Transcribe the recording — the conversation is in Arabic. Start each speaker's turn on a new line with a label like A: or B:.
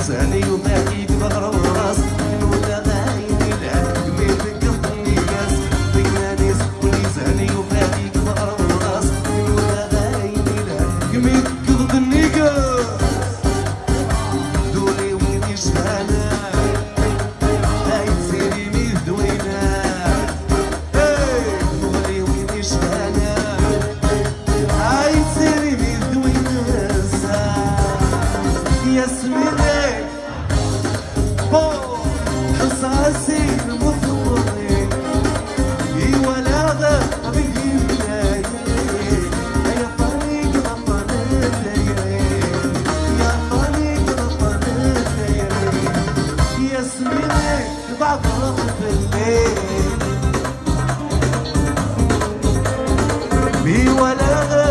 A: زاني وباكي بغرب راس ولا غايني لعب ميتك قطني كاس بينا ناس ولي زاني وباكي بغرب راس ولا غايني لعب ميتك قطني كاس دولي وكني شبانا هاي تسيري ميت دوينا دولي وكني شبانا هاي تسيري ميت دوينا ياسميني حصاصي المفضل ولا غاب بالهملاي يا طريق ربنا يا طريق ربنا ياسميني بعض رغب الليل ولا غاب